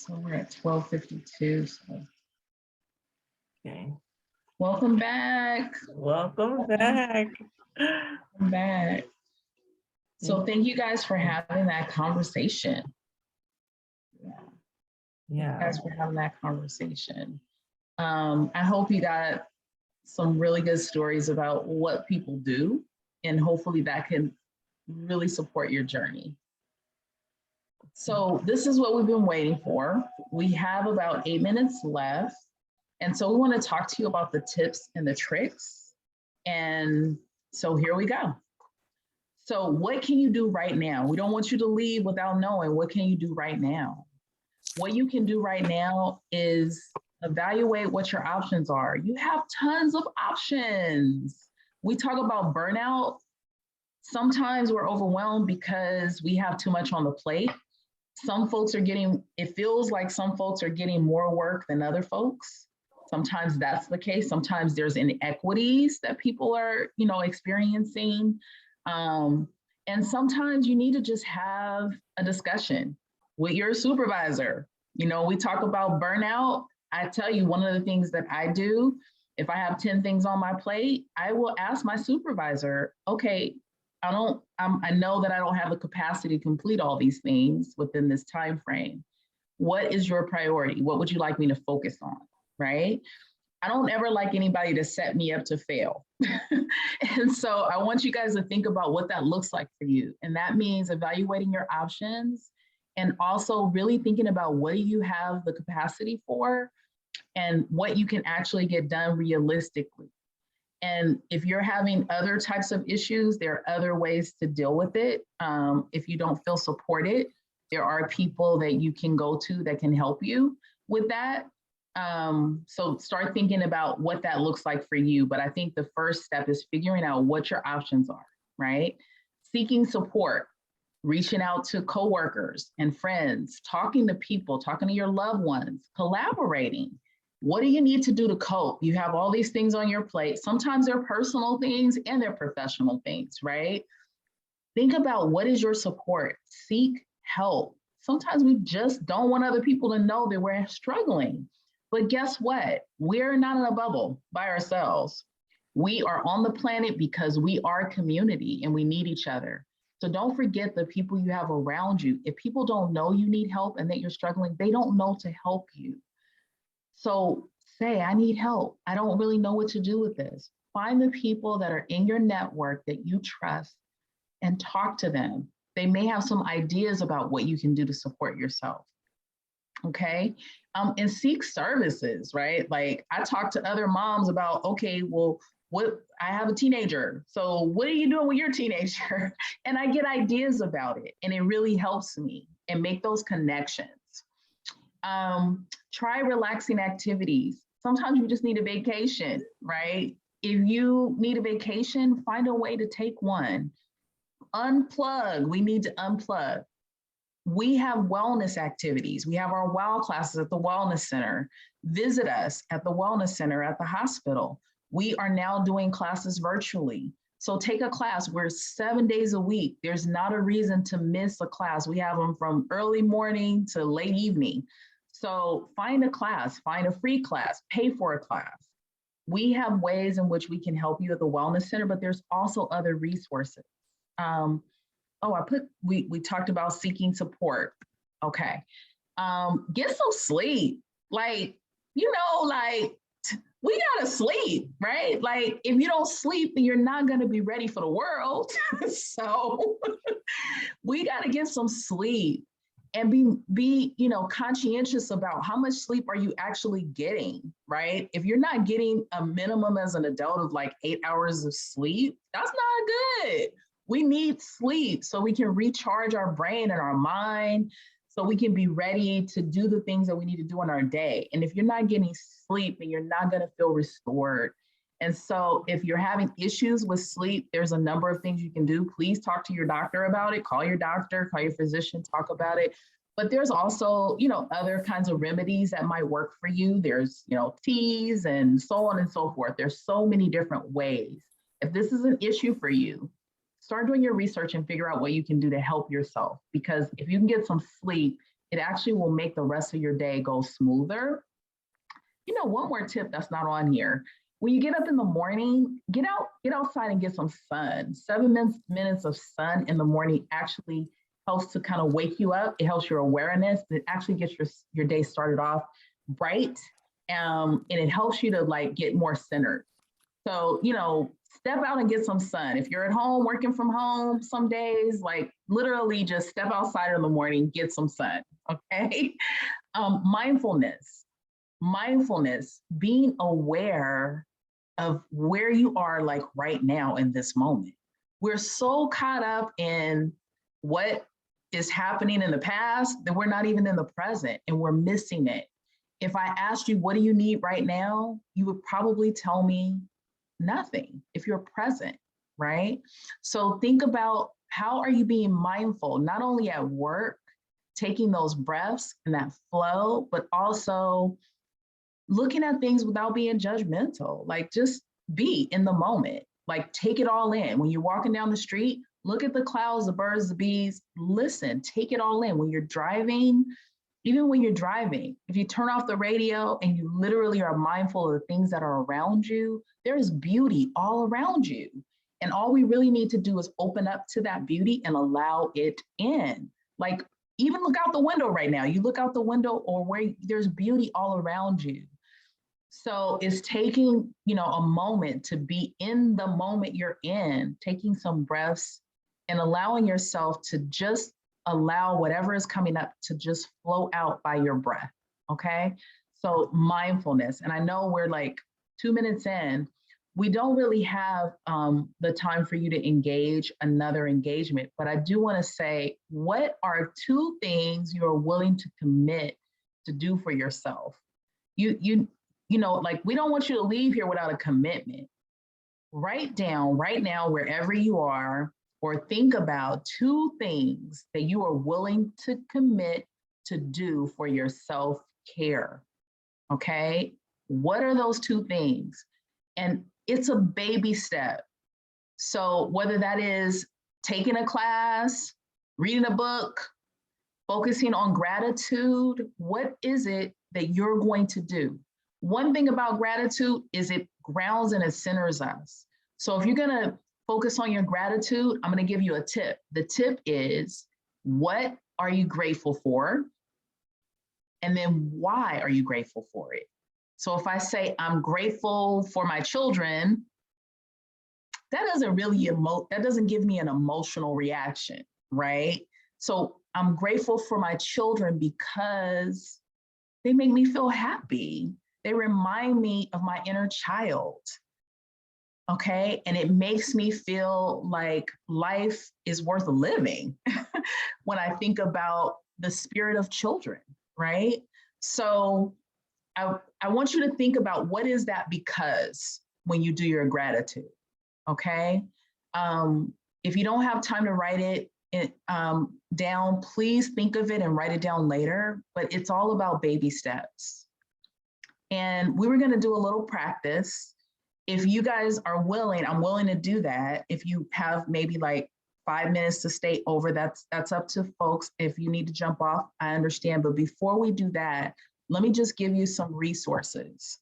[SPEAKER 1] So we're at 12:52. So
[SPEAKER 2] Okay.
[SPEAKER 1] welcome back.
[SPEAKER 2] Welcome back.
[SPEAKER 1] Welcome back. So thank you guys for having that conversation. Yeah.
[SPEAKER 2] Yeah.
[SPEAKER 1] Thank you guys for having that conversation. I hope you got some really good stories about what people do, and hopefully that can really support your journey. So this is what we've been waiting for. We have about 8 minutes left. And so we want to talk to you about the tips and the tricks. And so here we go. So what can you do right now? We don't want you to leave without knowing what can you do right now. What you can do right now is evaluate what your options are. You have tons of options. We talk about burnout. Sometimes we're overwhelmed because we have too much on the plate. Some folks are getting, it feels like some folks are getting more work than other folks. Sometimes that's the case. Sometimes there's inequities that people are, experiencing. And sometimes you need to just have a discussion with your supervisor. We talk about burnout. I tell you, one of the things that I do, if I have 10 things on my plate, I will ask my supervisor, okay, I know that I don't have the capacity to complete all these things within this time frame. What is your priority? What would you like me to focus on, right? I don't ever like anybody to set me up to fail. And so I want you guys to think about what that looks like for you. And that means evaluating your options and also really thinking about what do you have the capacity for and what you can actually get done realistically. And if you're having other types of issues, there are other ways to deal with it. If you don't feel supported, there are people that you can go to that can help you with that. So start thinking about what that looks like for you. But I think the first step is figuring out what your options are, right? Seeking support, reaching out to coworkers and friends, talking to people, talking to your loved ones, collaborating. What do you need to do to cope? You have all these things on your plate. Sometimes they're personal things and they're professional things, right? Think about what is your support. Seek help. Sometimes we just don't want other people to know that we're struggling. But guess what? We're not in a bubble by ourselves. We are on the planet because we are a community and we need each other. So don't forget the people you have around you. If people don't know you need help and that you're struggling, they don't know to help you. So say, I need help. I don't really know what to do with this. Find the people that are in your network that you trust and talk to them. They may have some ideas about what you can do to support yourself. Okay. And seek services, right? Like I talk to other moms about, okay, well, I have a teenager. So what are you doing with your teenager? And I get ideas about it. And it really helps me and make those connections. Try relaxing activities. Sometimes you just need a vacation, right? If you need a vacation, find a way to take one. Unplug. We need to unplug. We have wellness activities. We have our WOW classes at the Wellness Center. Visit us at the Wellness Center at the hospital. We are now doing classes virtually. So take a class. We're 7 days a week. There's not a reason to miss a class. We have them from early morning to late evening. So find a class, find a free class, pay for a class. We have ways in which we can help you at the Wellness Center, but there's also other resources. We talked about seeking support. Okay. Get some sleep. We gotta sleep, right? Like if you don't sleep, then you're not gonna be ready for the world. So we gotta get some sleep and be conscientious about how much sleep are you actually getting, right? If you're not getting a minimum as an adult of like 8 hours of sleep, that's not good. We need sleep so we can recharge our brain and our mind, so we can be ready to do the things that we need to do in our day. And if you're not getting sleep, then you're not going to feel restored. And so if you're having issues with sleep, there's a number of things you can do. Please talk to your doctor about it. Call your doctor, call your physician, talk about it. But there's also, other kinds of remedies that might work for you. There's, teas and so on and so forth. There's so many different ways. If this is an issue for you, start doing your research and figure out what you can do to help yourself. Because if you can get some sleep, it actually will make the rest of your day go smoother. You know, one more tip that's not on here. When you get up in the morning, get outside and get some sun. 7 minutes of sun in the morning actually helps to kind of wake you up. It helps your awareness. It actually gets your day started off bright, and it helps you to like get more centered. So, you know, step out and get some sun. If you're at home, working from home, some days, like literally just step outside in the morning, get some sun, okay? Mindfulness, being aware of where you are like right now in this moment. We're so caught up in what is happening in the past that we're not even in the present and we're missing it. If I asked you, what do you need right now? You would probably tell me nothing if you're present, right? So think about, how are you being mindful, not only at work, taking those breaths and that flow, but also looking at things without being judgmental, like just be in the moment, like take it all in. When you're walking down the street, look at the clouds, the birds, the bees, listen, take it all in. When you're driving, even when you're driving, if you turn off the radio and you literally are mindful of the things that are around you, there is beauty all around you. And all we really need to do is open up to that beauty and allow it in. Like, even look out the window right now. You look out the window or where there's beauty all around you. So it's taking, you know, a moment to be in the moment you're in, taking some breaths and allowing yourself to just allow whatever is coming up to just flow out by your breath, okay? So mindfulness, and I know we're like 2 minutes in, we don't really have the time for you to engage another engagement, but I do wanna say, what are 2 things you're willing to commit to do for yourself? You know, like, we don't want you to leave here without a commitment. Write down right now, wherever you are, or think about 2 things that you are willing to commit to do for your self-care, okay? What are those 2 things? And it's a baby step. So whether that is taking a class, reading a book, focusing on gratitude, what is it that you're going to do? One thing about gratitude is it grounds and it centers us. So if you're gonna focus on your gratitude, I'm gonna give you a tip. The tip is, what are you grateful for? And then why are you grateful for it? So if I say, I'm grateful for my children, that doesn't give me an emotional reaction, right? So I'm grateful for my children because they make me feel happy. They remind me of my inner child, okay? And it makes me feel like life is worth living when I think about the spirit of children, right? So I want you to think about, what is that because when you do your gratitude, okay? If you don't have time to write it down, please think of it and write it down later, but it's all about baby steps. And we were gonna do a little practice. If you guys are willing, I'm willing to do that. If you have maybe like 5 minutes to stay over, that's up to folks. If you need to jump off, I understand. But before we do that, let me just give you some resources.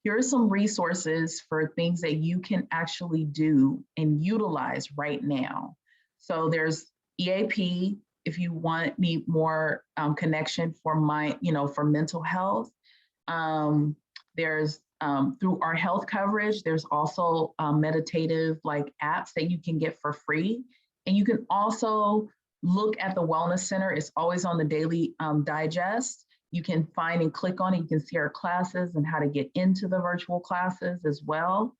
[SPEAKER 1] Here are some resources for things that you can actually do and utilize right now. So there's EAP, if you need more connection for for mental health. There's through our health coverage, there's also meditative like apps that you can get for free. And you can also look at the Wellness Center. It's always on the daily digest. You can find and click on it. You can see our classes and how to get into the virtual classes as well.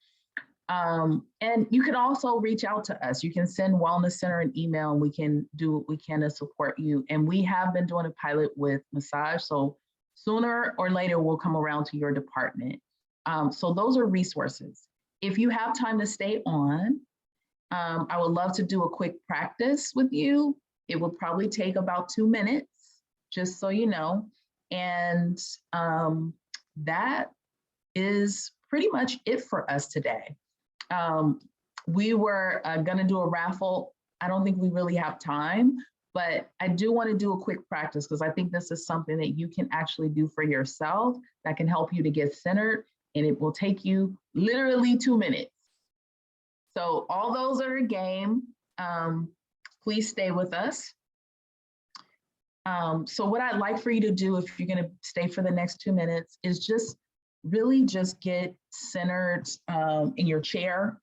[SPEAKER 1] And you can also reach out to us. You can send Wellness Center an email and we can do what we can to support you. And we have been doing a pilot with massage. So sooner or later, we'll come around to your department. So those are resources. If you have time to stay on, I would love to do a quick practice with you. It will probably take about 2 minutes, just so you know. And that is pretty much it for us today. We were gonna do a raffle. I don't think we really have time, But I do want to do a quick practice because I think this is something that you can actually do for yourself that can help you to get centered, and it will take you literally 2 minutes. So all those are a game. Please stay with us. So what I'd like for you to do, if you're going to stay for the next 2 minutes, is just really just get centered in your chair.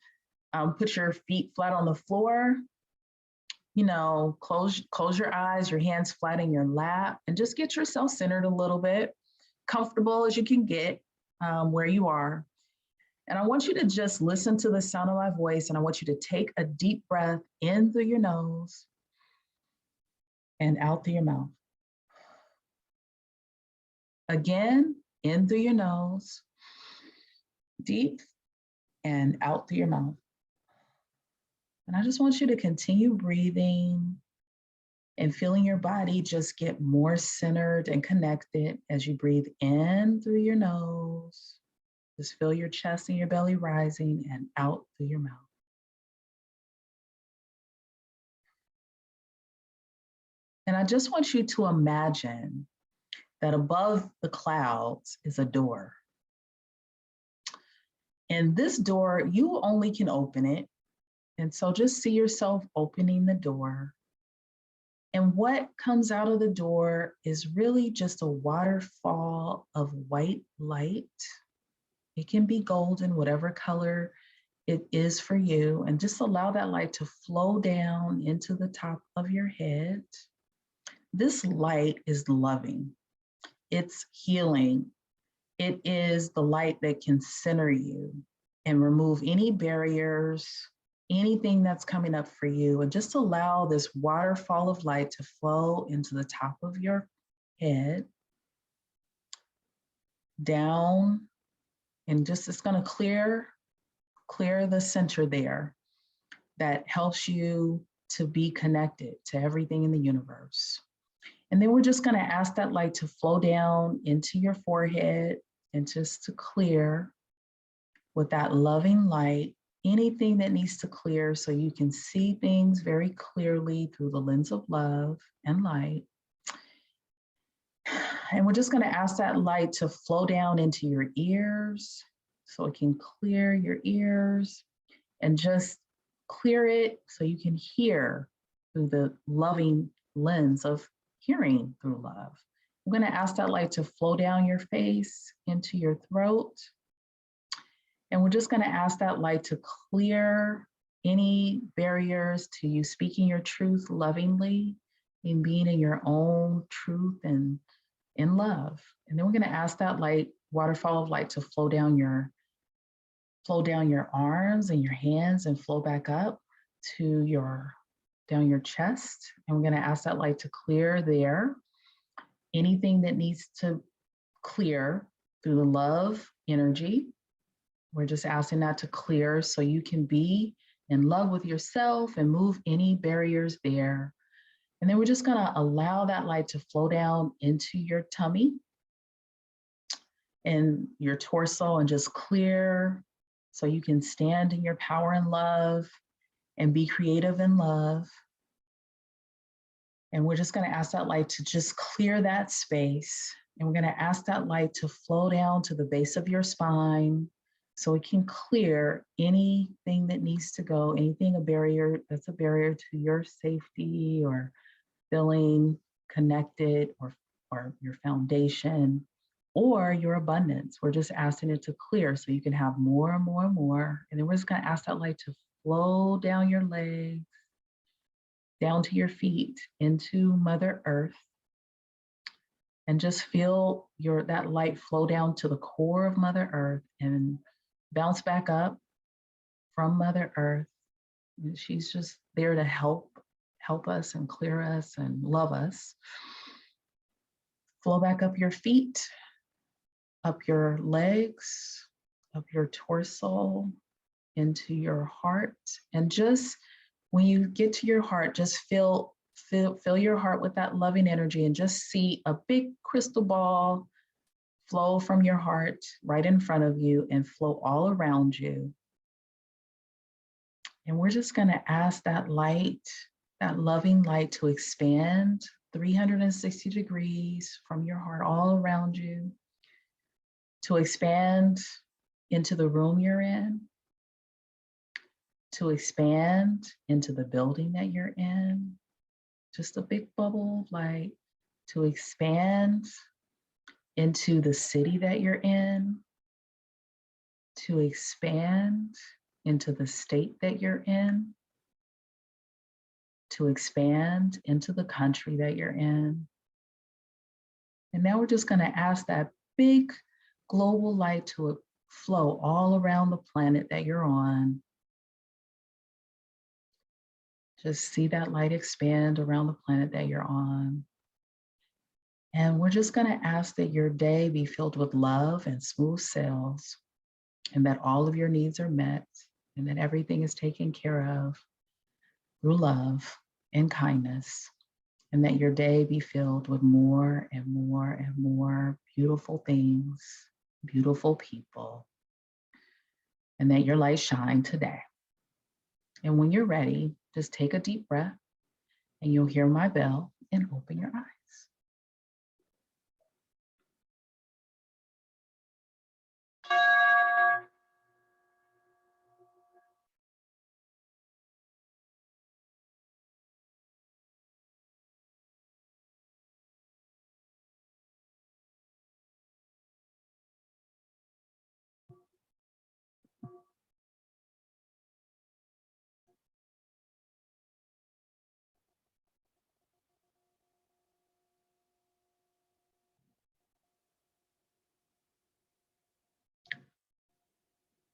[SPEAKER 1] Put your feet flat on the floor. You know, close your eyes, your hands flat in your lap, and just get yourself centered a little bit, comfortable as you can get where you are. And I want you to just listen to the sound of my voice, and I want you to take a deep breath in through your nose and out through your mouth. Again, in through your nose, deep, and out through your mouth. And I just want you to continue breathing and feeling your body just get more centered and connected as you breathe in through your nose. Just feel your chest and your belly rising and out through your mouth. And I just want you to imagine that above the clouds is a door. And this door, you only can open it. And so just see yourself opening the door. And what comes out of the door is really just a waterfall of white light. It can be golden, whatever color it is for you. And just allow that light to flow down into the top of your head. This light is loving. It's healing. It is the light that can center you and remove any barriers, anything that's coming up for you, and just allow this waterfall of light to flow into the top of your head, down, and just it's going to clear the center there that helps you to be connected to everything in the universe. And then we're just going to ask that light to flow down into your forehead and just to clear with that loving light anything that needs to clear so you can see things very clearly through the lens of love and light. And we're just going to ask that light to flow down into your ears so it can clear your ears and just clear it so you can hear through the loving lens of hearing through love. I'm going to ask that light to flow down your face into your throat. And we're just going to ask that light to clear any barriers to you speaking your truth lovingly and being in your own truth and in love. And then we're going to ask that light, waterfall of light, to flow down your arms and your hands and flow back up to down your chest. And we're going to ask that light to clear there anything that needs to clear through the love energy. We're just asking that to clear so you can be in love with yourself and move any barriers there. And then we're just going to allow that light to flow down into your tummy and your torso and just clear so you can stand in your power and love and be creative in love. And we're just going to ask that light to just clear that space. And we're going to ask that light to flow down to the base of your spine so it can clear anything that needs to go, anything that's a barrier to your safety or feeling connected or your foundation or your abundance. We're just asking it to clear so you can have more and more and more. And then we're just going to ask that light to flow down your legs, down to your feet, into Mother Earth. And just feel that light flow down to the core of Mother Earth and bounce back up from Mother Earth. And she's just there to help us and clear us and love us. Flow back up your feet, up your legs, up your torso, into your heart. And just when you get to your heart, just fill your heart with that loving energy and just see a big crystal ball flow from your heart right in front of you and flow all around you. And we're just going to ask that light that loving light to expand 360 degrees from your heart all around you, to expand into the room you're in, to expand into the building that you're in, just a big bubble of light, to expand into the city that you're in, to expand into the state that you're in, to expand into the country that you're in. And now we're just going to ask that big global light to flow all around the planet that you're on. Just see that light expand around the planet that you're on. And we're just going to ask that your day be filled with love and smooth sails, and that all of your needs are met, and that everything is taken care of through love and kindness, and that your day be filled with more and more and more beautiful things, beautiful people, and that your light shine today. And when you're ready, just take a deep breath, and you'll hear my bell and open your eyes.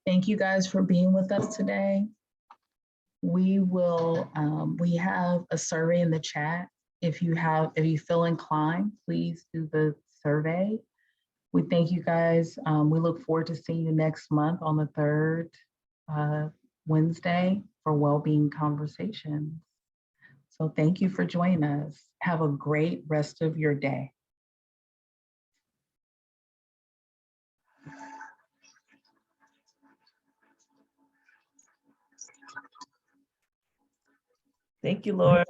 [SPEAKER 1] Thank you guys for being with us today. We have a survey in the chat. If you feel inclined, please do the survey. We thank you guys. We look forward to seeing you next month on the third Wednesday for Wellbeing Conversations. So thank you for joining us. Have a great rest of your day.
[SPEAKER 2] Thank you, Laura.